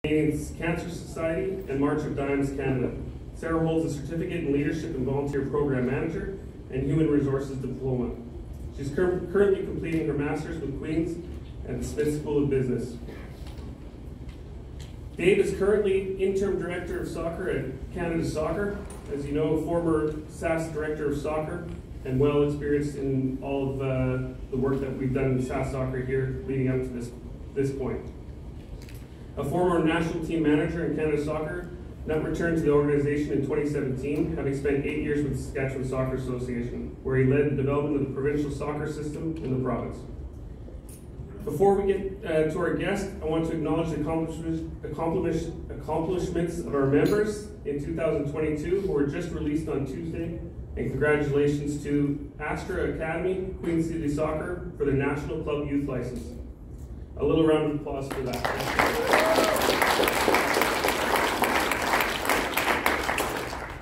Canadian Cancer Society and March of Dimes Canada. Sara holds a certificate in Leadership and Volunteer Program Manager and Human Resources Diploma. She's currently completing her Master's with Queen's at the Smith School of Business. Dave is currently Interim Director of Soccer at Canada Soccer. As you know, former SAS Director of Soccer and well experienced in all of the work that we've done in SAS Soccer here leading up to this point. A former national team manager in Canada Soccer, Nutt returned to the organization in 2017, having spent 8 years with the Saskatchewan Soccer Association, where he led the development of the provincial soccer system in the province. Before we get to our guest, I want to acknowledge the accomplishments of our members in 2022 who were just released on Tuesday, and congratulations to Astra Academy, Queen City Soccer, for their National Club Youth License. A little round of applause for that.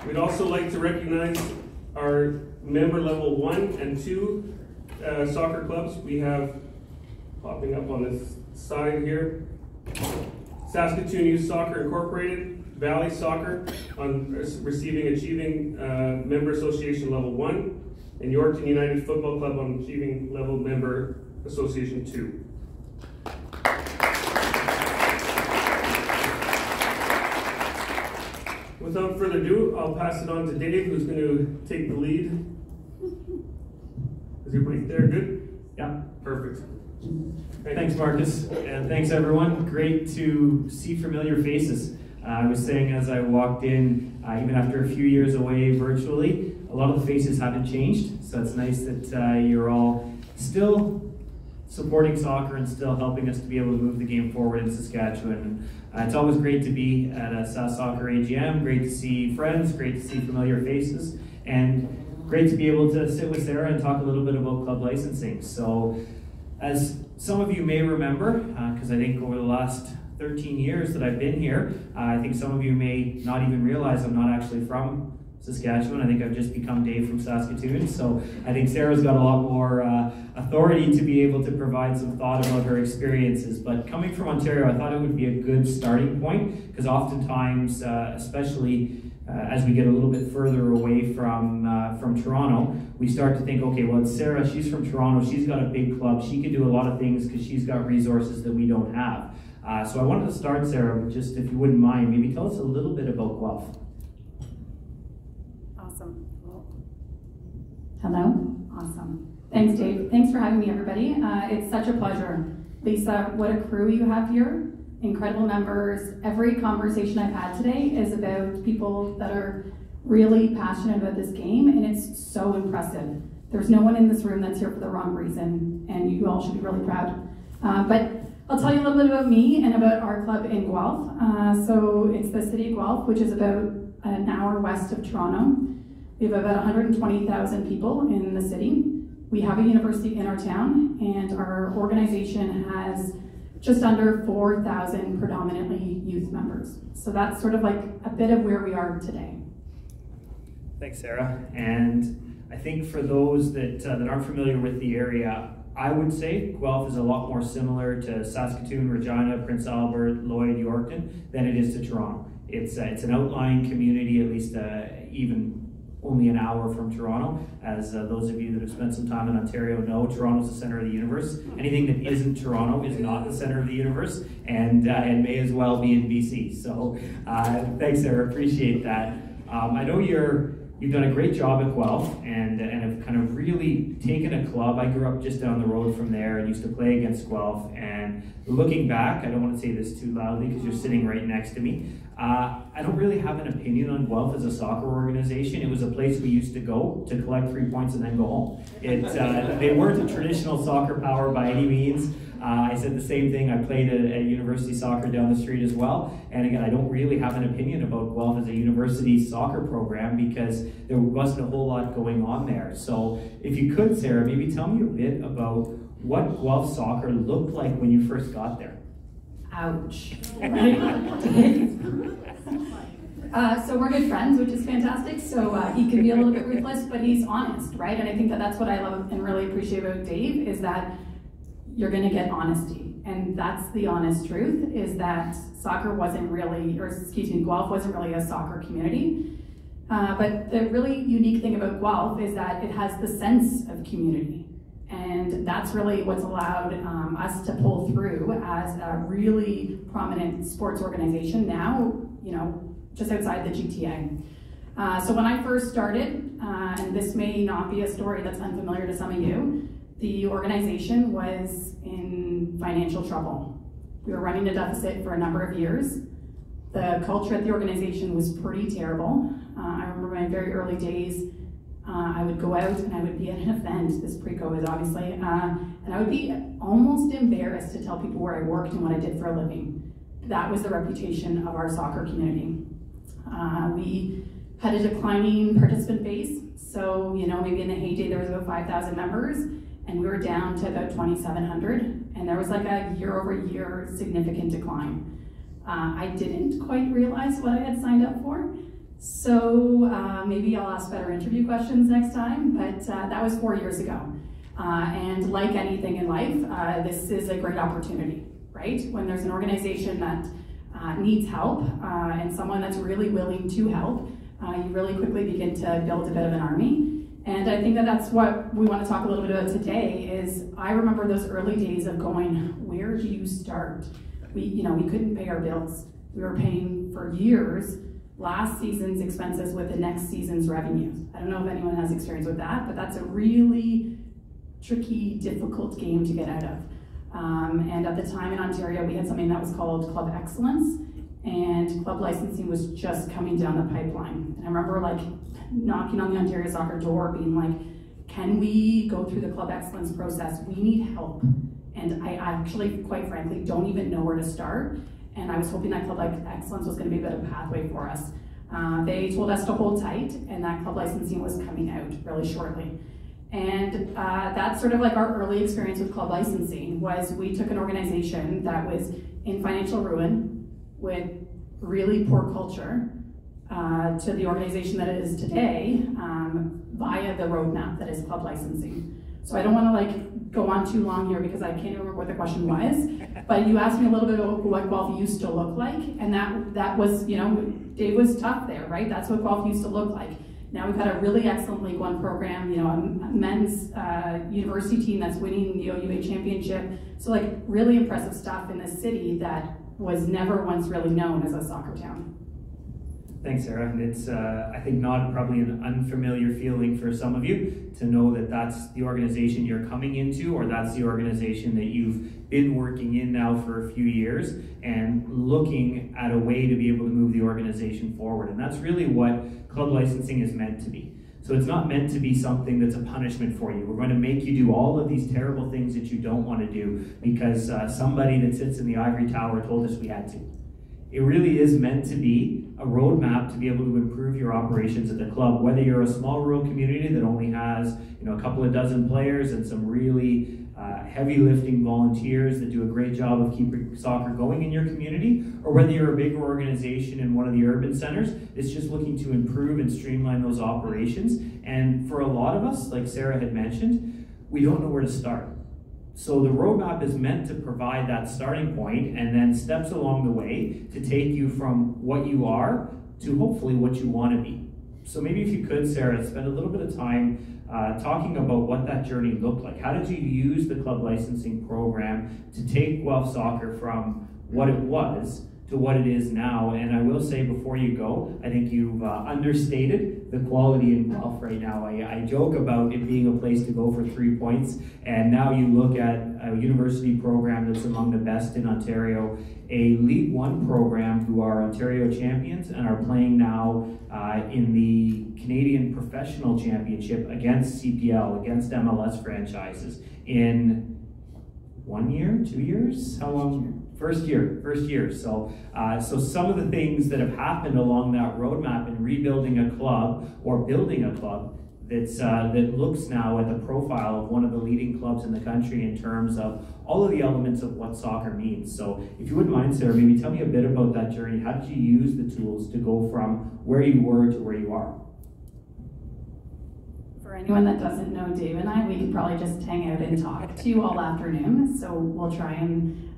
We'd also like to recognize our member level 1 and 2 soccer clubs. We have, popping up on this side here, Saskatoon Youth Soccer Incorporated, Valley Soccer on achieving Member Association Level 1, and Yorkton United Football Club on achieving Level Member Association 2. Without further ado, I'll pass it on to Dave, who's going to take the lead. Is everybody there good? Yeah. Perfect. Thanks, Marcus, and thanks everyone. Great to see familiar faces. I was saying as I walked in, even after a few years away virtually, a lot of the faces haven't changed, so it's nice that you're all still supporting soccer and still helping us to be able to move the game forward in Saskatchewan. It's always great to be at a SAS Soccer AGM, great to see friends, great to see familiar faces, and great to be able to sit with Sara and talk a little bit about club licensing. So, as some of you may remember, because I think over the last 13 years that I've been here, I think some of you may not even realize I'm not actually from Saskatchewan. I think I've just become Dave from Saskatoon, so I think Sara's got a lot more authority to be able to provide some thought about her experiences. But coming from Ontario, I thought it would be a good starting point, because oftentimes, especially as we get a little bit further away from Toronto, we start to think, okay, well, it's Sara, she's from Toronto, she's got a big club, she can do a lot of things because she's got resources that we don't have. So I wanted to start, Sara, just if you wouldn't mind, maybe tell us a little bit about Guelph. Awesome. Hello? Awesome. Thanks, Dave. Thanks for having me, everybody. It's such a pleasure. Lisa, what a crew you have here. Incredible members. Every conversation I've had today is about people that are really passionate about this game, and it's so impressive. There's no one in this room that's here for the wrong reason, and you all should be really proud. But I'll tell you a little bit about me and about our club in Guelph. So it's the city of Guelph, which is about an hour west of Toronto. We have about 120,000 people in the city. We have a university in our town, and our organization has just under 4,000 predominantly youth members. So that's sort of like a bit of where we are today. Thanks, Sara. And I think for those that aren't familiar with the area, I would say Guelph is a lot more similar to Saskatoon, Regina, Prince Albert, Lloyd, Yorkton than it is to Toronto. It's an outlying community, at least even only an hour from Toronto. As those of you that have spent some time in Ontario know, Toronto's the center of the universe. Anything that isn't Toronto is not the center of the universe, and may as well be in BC. So thanks, Sara, appreciate that. I know you've done a great job at Guelph and have kind of really taken a club. I grew up just down the road from there and used to play against Guelph, and looking back, I don't want to say this too loudly because you're sitting right next to me, I don't really have an opinion on Guelph as a soccer organization. It was a place we used to go to collect 3 points and then go home. They weren't a traditional soccer power by any means. I said the same thing. I played at university soccer down the street as well. And again, I don't really have an opinion about Guelph as a university soccer program because there wasn't a whole lot going on there. So if you could, Sara, maybe tell me a bit about what Guelph soccer looked like when you first got there. Ouch. So we're good friends, which is fantastic. So he can be a little bit ruthless, but he's honest, right? And I think that that's what I love and really appreciate about Dave, is that you're going to get honesty. And that's the honest truth, is that soccer wasn't really, or excuse me, Guelph wasn't really a soccer community. But the really unique thing about Guelph is that it has the sense of community. And that's really what's allowed us to pull through as a really prominent sports organization now, you know, just outside the GTA. So when I first started, and this may not be a story that's unfamiliar to some of you, the organization was in financial trouble. We were running a deficit for a number of years. The culture at the organization was pretty terrible. I remember my very early days, I would go out and I would be at an event, this pre-COVID obviously, and I would be almost embarrassed to tell people where I worked and what I did for a living. That was the reputation of our soccer community. We had a declining participant base, so you know, maybe in the heyday there was about 5,000 members, and we were down to about 2,700, and there was like a year-over-year significant decline. I didn't quite realize what I had signed up for, so maybe I'll ask better interview questions next time, but that was 4 years ago. And like anything in life, this is a great opportunity, right? When there's an organization that needs help and someone that's really willing to help, you really quickly begin to build a bit of an army. And I think that that's what we want to talk a little bit about today is I remember those early days of going, where do you start? We couldn't pay our bills. We were paying for years last season's expenses with the next season's revenues. I don't know if anyone has experience with that, but that's a really tricky, difficult game to get out of. And at the time in Ontario, we had something that was called Club Excellence, and club licensing was just coming down the pipeline. And I remember like knocking on the Ontario Soccer door being like, can we go through the Club Excellence process? We need help. And I actually, quite frankly, don't even know where to start. And I was hoping that Club Excellence was going to be a bit of a pathway for us. They told us to hold tight, and that club licensing was coming out really shortly. And that's sort of like our early experience with club licensing was we took an organization that was in financial ruin with really poor culture to the organization that it is today via the roadmap that is club licensing. So I don't want to like go on too long here because I can't remember what the question was, but you asked me a little bit about what Guelph used to look like, and that was, you know, Dave was tough there, right? That's what Guelph used to look like. Now we've got a really excellent League One program, you know, a men's university team that's winning the OUA championship. So like really impressive stuff in the city that was never once really known as a soccer town. Thanks, Sarah. It's, I think, not probably an unfamiliar feeling for some of you to know that that's the organization you're coming into, or that's the organization that you've been working in now for a few years and looking at a way to be able to move the organization forward. And that's really what club licensing is meant to be. So it's not meant to be something that's a punishment for you. We're going to make you do all of these terrible things that you don't want to do because somebody that sits in the ivory tower told us we had to. It really is meant to be a roadmap to be able to improve your operations at the club, whether you're a small rural community that only has, you know, a couple of dozen players and some really heavy lifting volunteers that do a great job of keeping soccer going in your community, or whether you're a bigger organization in one of the urban centers that's just looking to improve and streamline those operations. And for a lot of us, like Sarah had mentioned, we don't know where to start. So the roadmap is meant to provide that starting point and then steps along the way to take you from what you are to hopefully what you want to be. So maybe if you could, Sarah, spend a little bit of time talking about what that journey looked like. How did you use the club licensing program to take Guelph Soccer from what it was to what it is now? And I will say before you go, I think you've understated the quality in Guelph right now. I joke about it being a place to go for 3 points, and now you look at a university program that's among the best in Ontario, a League One program who are Ontario champions and are playing now in the Canadian Professional Championship against CPL, against MLS franchises in 1 year, 2 years? How long? First year. So some of the things that have happened along that roadmap in rebuilding a club or building a club that looks now at the profile of one of the leading clubs in the country in terms of all of the elements of what soccer means. So if you wouldn't mind, Sarah, maybe tell me a bit about that journey. How did you use the tools to go from where you were to where you are? For anyone that doesn't know Dave and I, we could probably just hang out and talk to you all afternoon. So we'll try and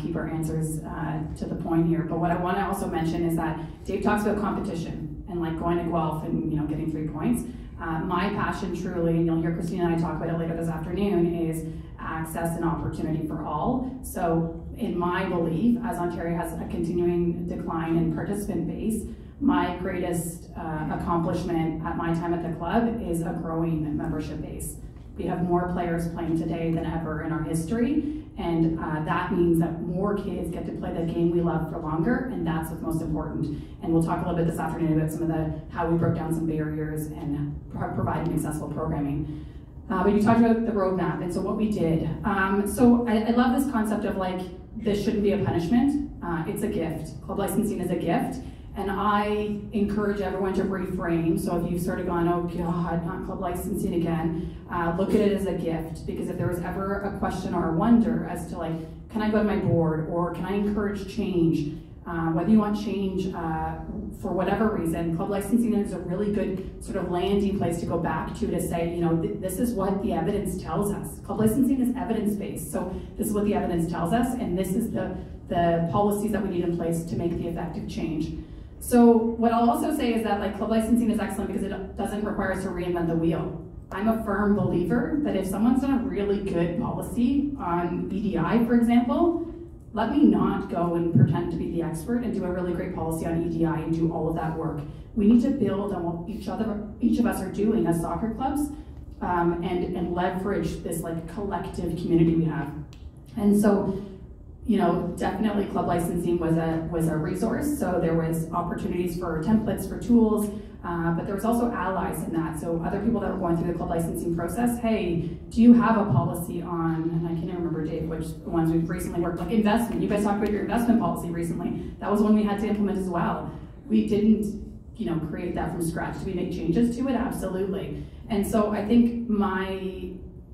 keep our answers to the point here. But what I want to also mention is that Dave talks about competition and like going to Guelph and getting 3 points. My passion truly, and you'll hear Christina and I talk about it later this afternoon, is access and opportunity for all. So in my belief, as Ontario has a continuing decline in participant base, my greatest accomplishment at my time at the club is a growing membership base. We have more players playing today than ever in our history, and that means that more kids get to play the game we love for longer, and that's what's most important. And we'll talk a little bit this afternoon about some of how we broke down some barriers and providing accessible programming. But you talked about the roadmap, and so what we did. So I love this concept of like, this shouldn't be a punishment, it's a gift. Club licensing is a gift. And I encourage everyone to reframe. So if you've sort of gone, oh God, not club licensing again, look at it as a gift. Because if there was ever a question or a wonder as to like, can I go to my board, or can I encourage change? Whether you want change for whatever reason, club licensing is a really good sort of landing place to go back to say, this is what the evidence tells us. Club licensing is evidence-based. So this is what the evidence tells us, and this is the policies that we need in place to make the effective change. So what I'll also say is that like club licensing is excellent because it doesn't require us to reinvent the wheel. I'm a firm believer that if someone's done a really good policy on BDI, for example, let me not go and pretend to be the expert and do a really great policy on EDI and do all of that work. We need to build on what each of us are doing as soccer clubs and leverage this like collective community we have. And so, definitely club licensing was a resource. So there was opportunities for templates, for tools, but there was also allies in that. So other people that were going through the club licensing process, hey, do you have a policy on, and I can't remember, Dave, which ones we've recently worked, like investment. You guys talked about your investment policy recently. That was one we had to implement as well. We didn't, create that from scratch. Did we make changes to it? Absolutely. And so I think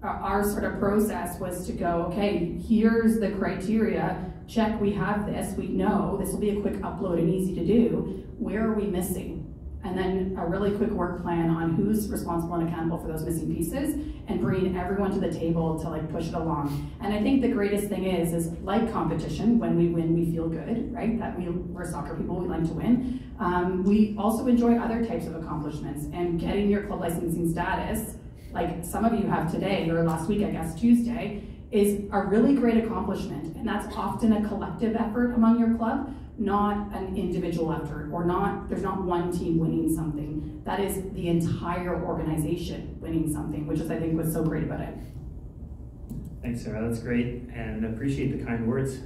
our sort of process was to go, okay, here's the criteria, check, we have this, we know, this will be a quick upload and easy to do, where are we missing? And then a really quick work plan on who's responsible and accountable for those missing pieces, and bringing everyone to the table to like push it along. And I think the greatest thing is like competition, when we win, we feel good, right? That we're soccer people, we like to win. We also enjoy other types of accomplishments, and getting your club licensing status, like some of you have today, or last week, I guess, Tuesday, is a really great accomplishment. And that's often a collective effort among your club, not an individual effort, or there's not one team winning something. That is the entire organization winning something, which is, I think, what's so great about it. Thanks, Sarah, that's great, and appreciate the kind words.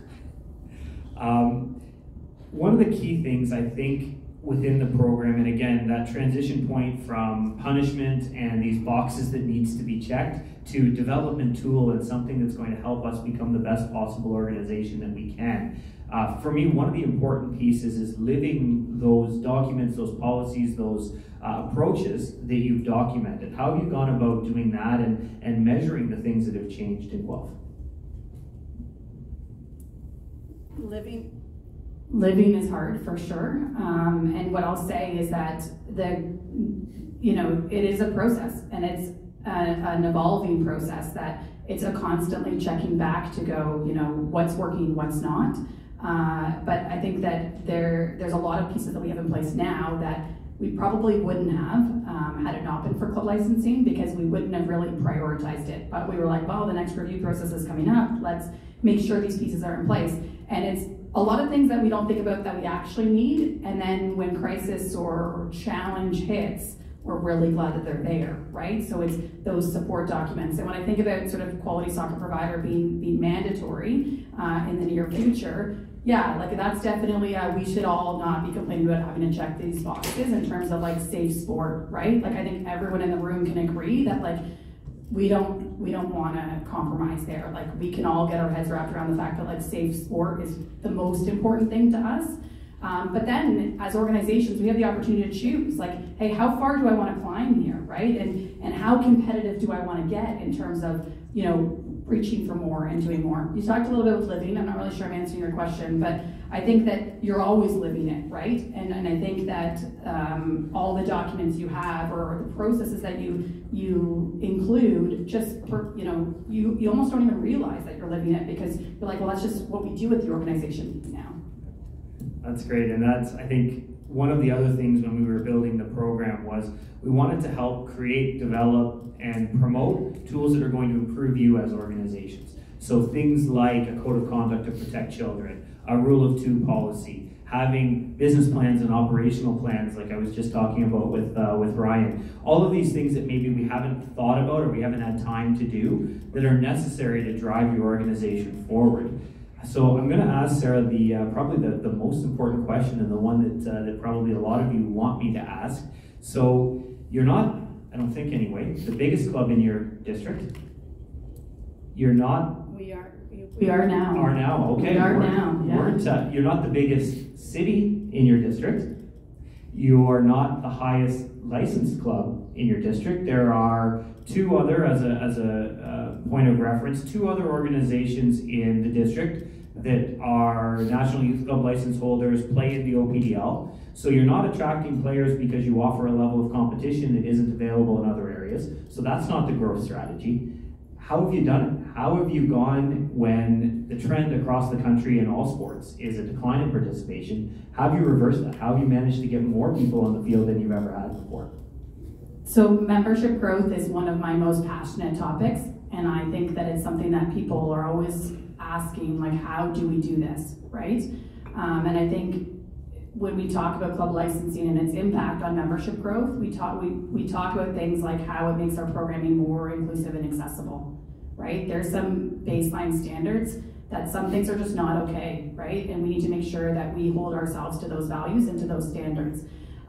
One of the key things, I think, within the program, and again, that transition point from punishment and these boxes that needs to be checked to development tool and something that's going to help us become the best possible organization that we can. For me, one of the important pieces is living those documents, those policies, those approaches that you've documented. How have you gone about doing that and measuring the things that have changed in Guelph? Living is hard, for sure. And what I'll say is that it is a process, and it's an evolving process, that it's a constantly checking back to go, what's working, what's not. But I think that there's a lot of pieces that we have in place now that we probably wouldn't have had it not been for club licensing, because we wouldn't have really prioritized it. But we were like, well, the next review process is coming up. Let's make sure these pieces are in place. And it's a lot of things that we don't think about that we actually need. And then when crisis or challenge hits, we're really glad that they're there, right? So it's those support documents. And when I think about sort of quality soccer provider being mandatory in the near future, yeah, like that's definitely, we should all not be complaining about having to check these boxes in terms of like safe sport, right? Like I think everyone in the room can agree that like we don't want to compromise there. Like we can all get our heads wrapped around the fact that like safe sport is the most important thing to us. But then as organizations, we have the opportunity to choose, like, hey, how far do I want to climb here, right? And how competitive do I want to get in terms of, reaching for more and doing more. You talked a little bit with living. I'm not really sure I'm answering your question, but I think that you're always living it, right? And I think that all the documents you have or the processes that you include, just you almost don't even realize that you're living it, because you're like, well, that's just what we do with the organization now. That's great, and that's, I think, one of the other things when we were building the program was we wanted to help create, develop, and promote tools that are going to improve you as organizations. So things like a code of conduct to protect children, a rule of two policy, having business plans and operational plans like I was just talking about with Ryan. All of these things that maybe we haven't thought about or we haven't had time to do that are necessary to drive your organization forward. So I'm going to ask Sara probably the most important question, and the one that probably a lot of you want me to ask. So you're not, I don't think anyway, the biggest club in your district. You're not. We are now. Are now, okay. We are now, yeah. You're not the biggest city in your district. You are not the highest licensed club in your district. There are two other, as a point of reference, two other organizations in the district that are National Youth Club license holders, play in the OPDL. So you're not attracting players because you offer a level of competition that isn't available in other areas. So that's not the growth strategy. How have you done it? How have you gone when the trend across the country in all sports is a decline in participation? How have you reversed that? How have you managed to get more people on the field than you've ever had before? So membership growth is one of my most passionate topics, and I think that it's something that people are always asking, like, how do we do this, right? And I think when we talk about club licensing and its impact on membership growth, we talk about things like how it makes our programming more inclusive and accessible, right? There's some baseline standards that some things are just not okay, right? And we need to make sure that we hold ourselves to those values and to those standards.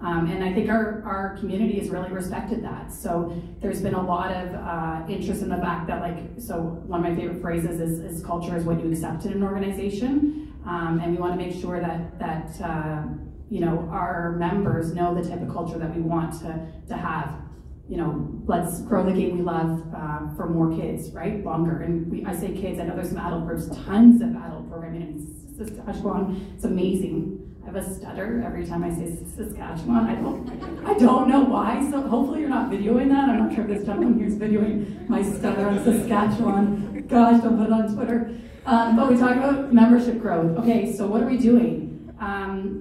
And I think our community has really respected that. So there's been a lot of interest in the fact that, so one of my favorite phrases is culture is what you accept in an organization. And we want to make sure that our members know the type of culture that we want to have. Let's grow the game we love for more kids, right? Longer. And I say kids, I know there's some adult groups, tons of adult programming in Saskatchewan. It's amazing. I have a stutter every time I say Saskatchewan. I don't know why, so hopefully you're not videoing that. I'm not sure if this gentleman here is videoing my stutter on Saskatchewan. Gosh, don't put it on Twitter. But we talk about membership growth. Okay, so what are we doing?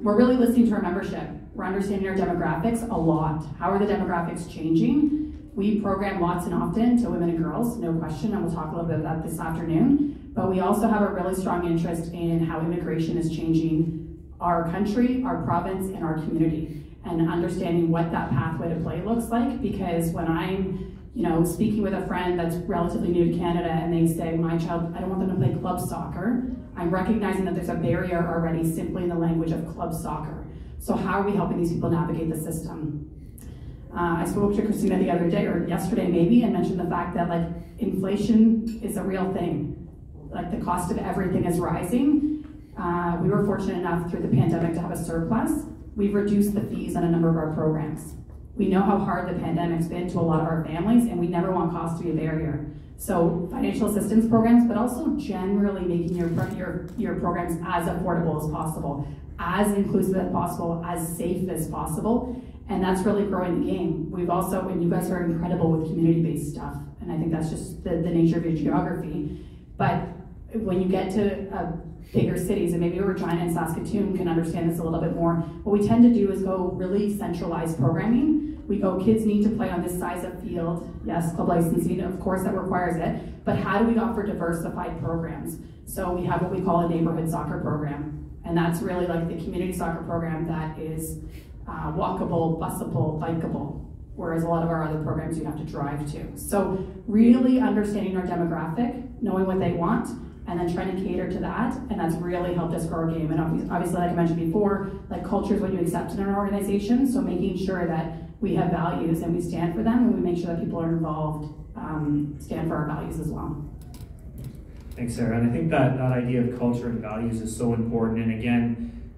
We're really listening to our membership. We're understanding our demographics a lot. How are the demographics changing? We program lots and often to women and girls, no question, and we'll talk a little bit about that this afternoon. But we also have a really strong interest in how immigration is changing our country, our province, and our community, and understanding what that pathway to play looks like. Because when I'm, speaking with a friend that's relatively new to Canada and they say, my child, I don't want them to play club soccer, I'm recognizing that there's a barrier already simply in the language of club soccer. So how are we helping these people navigate the system? I spoke to Christina the other day, or yesterday maybe, and mentioned the fact that inflation is a real thing. The cost of everything is rising. We were fortunate enough through the pandemic to have a surplus. We've reduced the fees on a number of our programs. We know how hard the pandemic's been to a lot of our families, and we never want cost to be a barrier. So financial assistance programs, but also generally making your programs as affordable as possible, as inclusive as possible, as safe as possible, and that's really growing the game. We've also, and you guys are incredible with community-based stuff, and I think that's just the nature of your geography. But when you get to bigger cities, and maybe Regina and Saskatoon can understand this a little bit more, what we tend to do is go really centralized programming. We go, kids need to play on this size of field. Yes, club licensing, of course, that requires it. But how do we offer diversified programs? So we have what we call a neighborhood soccer program. And that's really like the community soccer program that is walkable, busable, bikeable. Whereas a lot of our other programs you have to drive to. So really understanding our demographic, knowing what they want, and then trying to cater to that, and that's really helped us grow our game. And obviously, like I mentioned before, culture is what you accept in an organization, so making sure that we have values and we stand for them, and we make sure that people are involved, stand for our values as well. Thanks, Sara. And I think that idea of culture and values is so important. And again,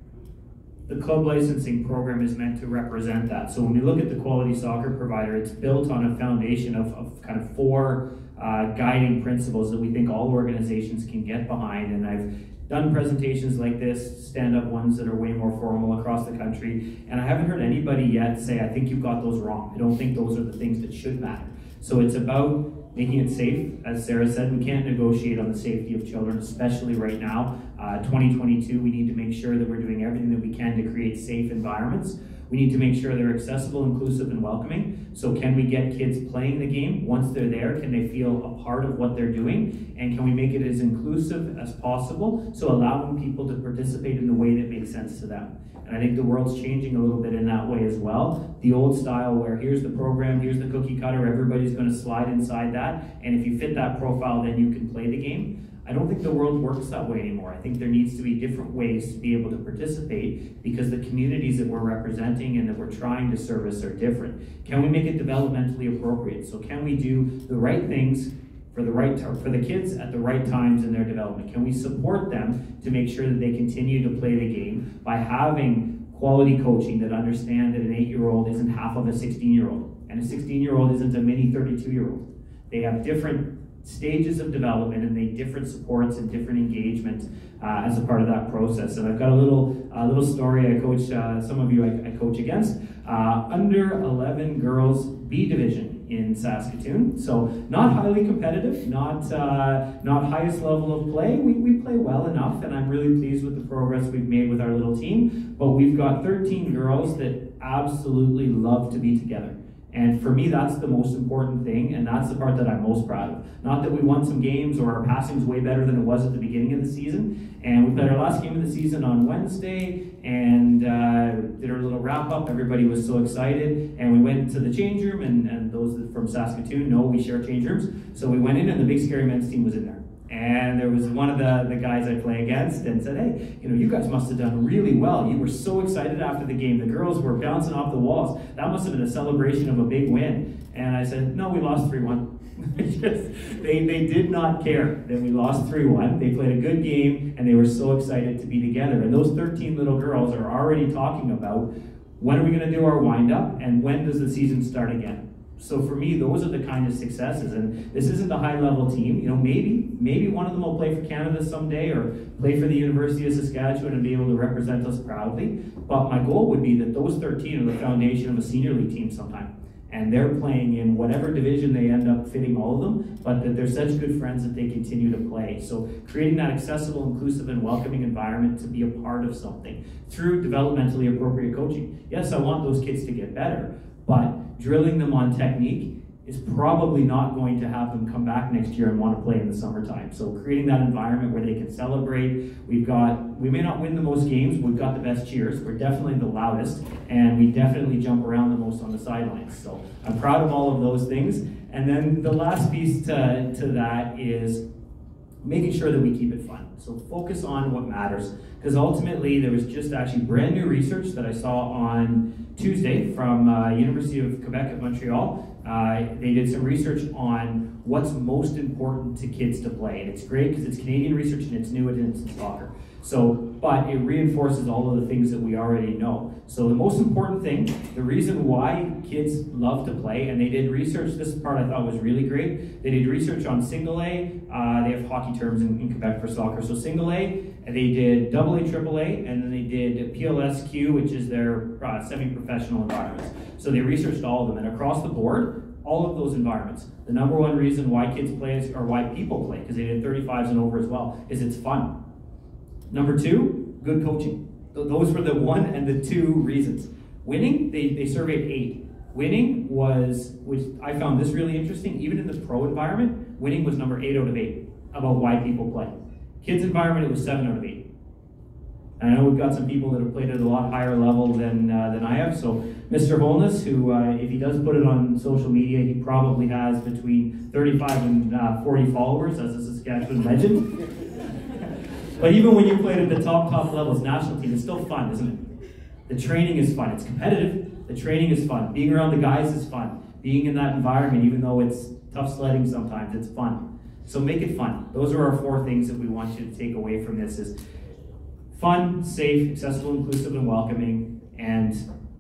the club licensing program is meant to represent that. So when we look at the quality soccer provider, it's built on a foundation of kind of four guiding principles that we think all organizations can get behind. And I've done presentations like this, stand-up ones that are way more formal across the country, and I haven't heard anybody yet say, I think you've got those wrong. I don't think those are the things that should matter. So it's about making it safe. As Sara said, we can't negotiate on the safety of children, especially right now. 2022, we need to make sure that we're doing everything that we can to create safe environments. We need to make sure they're accessible, inclusive, and welcoming. So can we get kids playing the game? Once they're there, can they feel a part of what they're doing? And can we make it as inclusive as possible, so allowing people to participate in the way that makes sense to them? And I think the world's changing a little bit in that way as well. The old style where here's the program, here's the cookie cutter, everybody's going to slide inside that, and if you fit that profile, then you can play the game. I don't think the world works that way anymore. I think there needs to be different ways to be able to participate, because the communities that we're representing and that we're trying to service are different. Can we make it developmentally appropriate? So can we do the right things for the kids at the right times in their development? Can we support them to make sure that they continue to play the game by having quality coaching that understand that an 8-year-old isn't half of a 16-year-old, and a 16-year-old isn't a mini 32-year-old. They have different stages of development, and they different supports and different engagement as a part of that process. And I've got a little story I coach, some of you I coach against, under 11 girls B division in Saskatoon. So not highly competitive, not highest level of play. We play well enough, and I'm really pleased with the progress we've made with our little team. But we've got 13 girls that absolutely love to be together. And for me, that's the most important thing, and that's the part that I'm most proud of. Not that we won some games or our passing's way better than it was at the beginning of the season. And we played our last game of the season on Wednesday, and did our little wrap-up. Everybody was so excited. And we went to the change room, and those from Saskatoon know we share change rooms. So we went in, and the Big Scary Men's team was in there. And there was one of the guys I play against and said, hey, you guys must have done really well. You were so excited after the game. The girls were bouncing off the walls. That must have been a celebration of a big win. And I said, no, we lost 3-1. They did not care that we lost 3-1. They played a good game, and they were so excited to be together. And those 13 little girls are already talking about, when are we going to do our wind-up, and when does the season start again? So for me, those are the kind of successes, and this isn't a high-level team. Maybe one of them will play for Canada someday, or play for the University of Saskatchewan and be able to represent us proudly. But my goal would be that those 13 are the foundation of a senior league team sometime, and they're playing in whatever division they end up fitting all of them, but that they're such good friends that they continue to play. So creating that accessible, inclusive, and welcoming environment to be a part of something through developmentally appropriate coaching. Yes, I want those kids to get better, but drilling them on technique is probably not going to have them come back next year and want to play in the summertime. So creating that environment where they can celebrate. We may not win the most games, but we've got the best cheers. We're definitely the loudest, and we definitely jump around the most on the sidelines. So I'm proud of all of those things. And then the last piece to that is making sure that we keep it fun. So focus on what matters. Because ultimately, there was just actually brand new research that I saw on Tuesday from University of Quebec at Montreal. They did some research on what's most important to kids to play. And it's great because it's Canadian research and it's new and it's in soccer. But it reinforces all of the things that we already know. So the most important thing, the reason why kids love to play, and they did research, this part I thought was really great. They did research on single A, they have hockey terms in Quebec for soccer. So single A, they did AA, AAA, and then they did PLSQ, which is their semi-professional environments. So they researched all of them, and across the board, all of those environments. The number one reason why kids play, or why people play, because they did 35s and over as well, is it's fun. Number two, good coaching. Those were the 1 and the 2 reasons. Winning, they surveyed 8. Winning was, which I found this really interesting, even in the pro environment, winning was number 8 out of 8 about why people play. Kids environment, it was 7 out of 8. And I know we've got some people that have played at a lot higher level than I have. So Mr. Holness, who if he does put it on social media, he probably has between 35 and 40 followers as a Saskatchewan legend. But even when you played at the top levels, national team, it's still fun, isn't it? The training is fun. It's competitive. The training is fun. Being around the guys is fun. Being in that environment, even though it's tough sledding sometimes, it's fun. So make it fun. Those are our 4 things that we want you to take away from this: is fun, safe, accessible, inclusive, and welcoming, and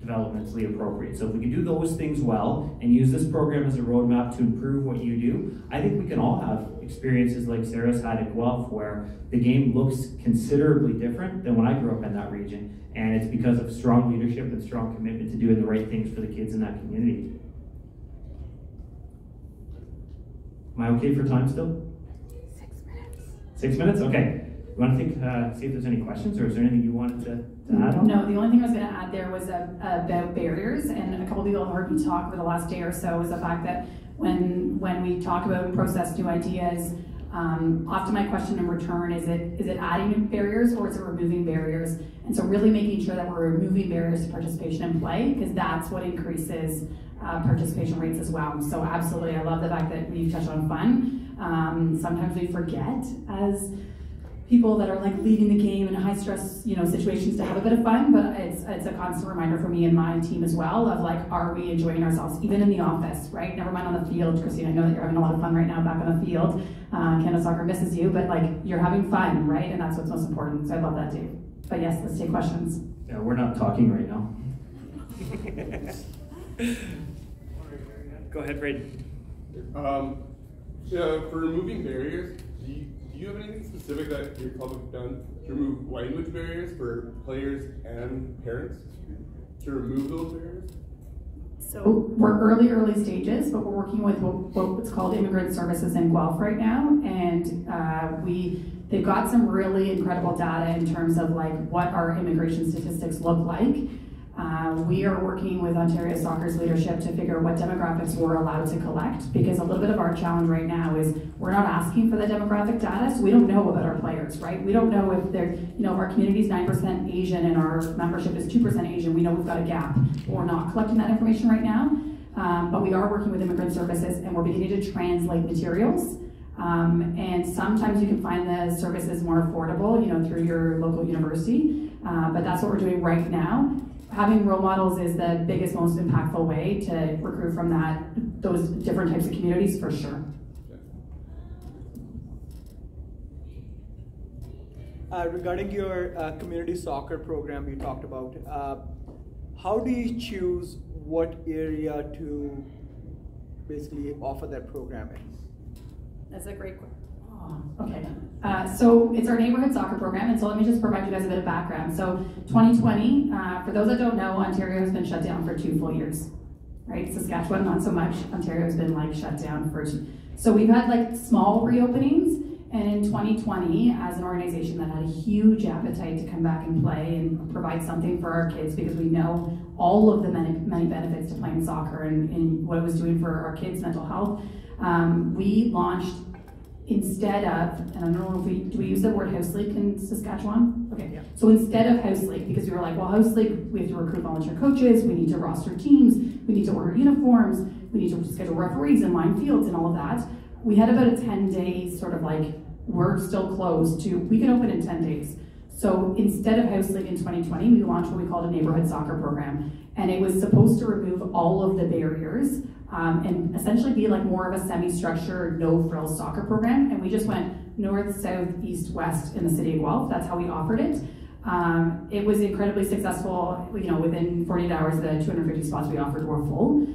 developmentally appropriate. So if we can do those things well and use this program as a roadmap to improve what you do, I think we can all have experiences like Sara's had at Guelph, where the game looks considerably different than when I grew up in that region. And it's because of strong leadership and strong commitment to doing the right things for the kids in that community. Am I okay for time still? 6 minutes. 6 minutes? Okay. You want to see if there's any questions, or is there anything you wanted to add on? No, the only thing I was going to add there was about barriers, and a couple people have heard me talk over the last day or so, is the fact that when we talk about and process new ideas, often my question in return is it adding new barriers or is it removing barriers? And so really making sure that we're removing barriers to participation in play, because that's what increases participation rates as well. So absolutely, I love the fact that we've touched on fun. Sometimes we forget as people that are like leading the game in high stress, situations to have a bit of fun, but it's a constant reminder for me and my team as well of like, are we enjoying ourselves even in the office, right? Never mind on the field. Christine, I know that you're having a lot of fun right now back on the field. Canada Soccer misses you, but like you're having fun, right? And that's what's most important. So I love that too. But yes, let's take questions. Yeah, we're not talking right now. Go ahead, Braden. For removing barriers, do you have anything specific that your club have done to remove language barriers for players and parents? To remove those barriers? So we're early stages, but we're working with what's called immigrant services in Guelph right now, and they've got some really incredible data in terms of like what our immigration statistics look like. We are working with Ontario Soccer's leadership to figure out what demographics we're allowed to collect, because a little bit of our challenge right now is we're not asking for the demographic data, so we don't know about our players, right? We don't know if they're, if our community is 9% Asian and our membership is 2% Asian, we know we've got a gap. We're not collecting that information right now, but we are working with immigrant services and we're beginning to translate materials. And sometimes you can find the services more affordable, through your local university, but that's what we're doing right now. Having role models is the biggest, most impactful way to recruit from those different types of communities, for sure. Regarding your community soccer program you talked about, how do you choose what area to basically offer that program in? That's a great question. Okay, so it's our neighborhood soccer program, and so let me just provide you guys a bit of background. So 2020, for those that don't know, Ontario has been shut down for 2 full years, right? Saskatchewan, not so much. Ontario has been shut down for 2. So we've had small reopenings, and in 2020, as an organization that had a huge appetite to come back and play and provide something for our kids, because we know all of the many benefits to playing soccer and what it was doing for our kids' mental health, we launched, instead of, and I don't know if do we use the word house league in Saskatchewan? Okay, yeah. So instead of house league, because we were like, well, house league, we have to recruit volunteer coaches, we need to roster teams, we need to order uniforms, we need to schedule referees and line fields and all of that. We had about a 10-day sort of we're still closed to, we can open in 10 days. So instead of house league in 2020, we launched what we called a neighborhood soccer program. And it was supposed to remove all of the barriers and essentially be more of a semi-structured, no-frills soccer program. And we just went north, south, east, west in the city of Guelph. That's how we offered it. It was incredibly successful. Within 48 hours, the 250 spots we offered were full.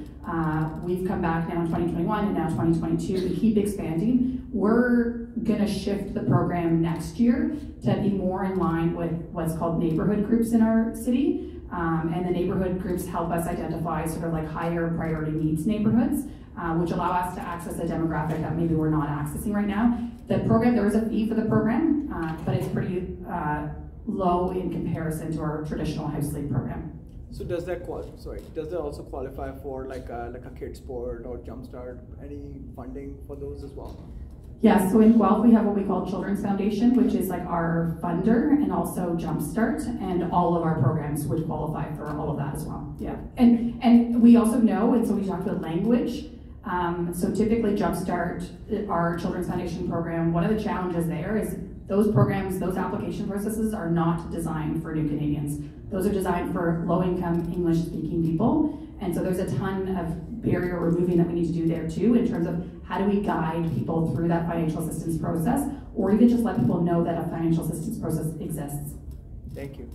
We've come back now in 2021 and now 2022. We keep expanding. We're going to shift the program next year to be more in line with what's called neighborhood groups in our city. And the neighborhood groups help us identify sort of higher priority needs neighborhoods, which allow us to access a demographic that maybe we're not accessing right now. The program, there is a fee for the program, but it's pretty low in comparison to our traditional house league program. So does that also qualify for like a kid sport or jumpstart? Any funding for those as well? Yes, so in Guelph we have what we call Children's Foundation, which is our funder, and also Jumpstart, and all of our programs would qualify for all of that as well. Yeah, and we also know, and so we talked about language. So typically Jumpstart, our Children's Foundation program, one of the challenges there is those programs, those application processes are not designed for new Canadians. Those are designed for low-income English-speaking people, and so there's a ton of barrier removing that we need to do there too, in terms of how do we guide people through that financial assistance process, or even just let people know that a financial assistance process exists. Thank you.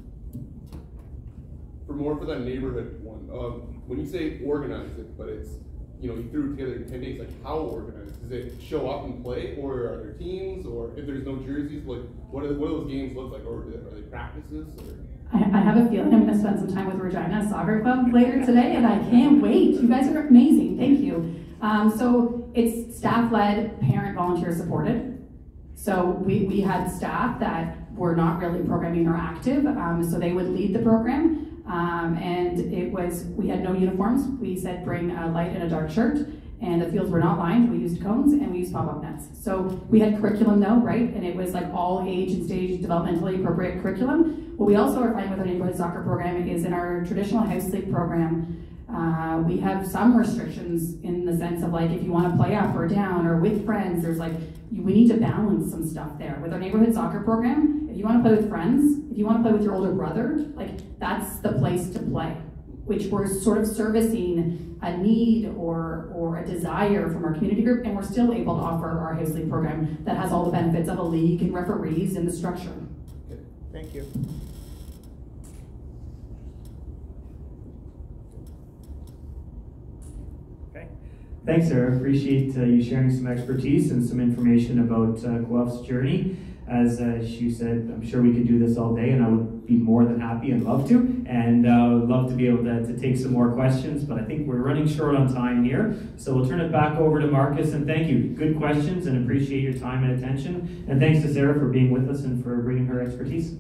for that neighborhood one, when you say organize it, but it's, you know, you threw it together in 10 days, like how organized? Does it show up and play, or are there teams, or if there's no jerseys, like what do those games look like, or are they practices? Or? I have a feeling I'm going to spend some time with Regina Soccer Club later today, and I can't wait. You guys are amazing. Thank you. So it's staff-led, parent-volunteer supported. So we had staff that were not really programming or active, so they would lead the program. And we had no uniforms. We said bring a light and a dark shirt, and the fields were not lined. We used cones and we used pop-up nets. So we had curriculum though, right? And it was like all age and stage developmentally appropriate curriculum. What we also are finding with our neighborhood soccer program is in our traditional house league program, we have some restrictions in the sense of like if you want to play up or down or with friends, there's like, we need to balance some stuff there. With our neighborhood soccer program, if you want to play with friends, if you want to play with your older brother, like that's the place to play, which we're sort of servicing a need or a desire from our community group, and we're still able to offer our house league program that has all the benefits of a league and referees and the structure. Okay. Thank you. Okay. Thanks, Sara. Appreciate you sharing some expertise and some information about Guelph's journey. As she said, I'm sure we could do this all day, and I would be more than happy and love to, and would love to be able to take some more questions, but I think we're running short on time here, so we'll turn it back over to Marcus, and thank you. Good questions, and appreciate your time and attention, and thanks to Sara for being with us and for bringing her expertise.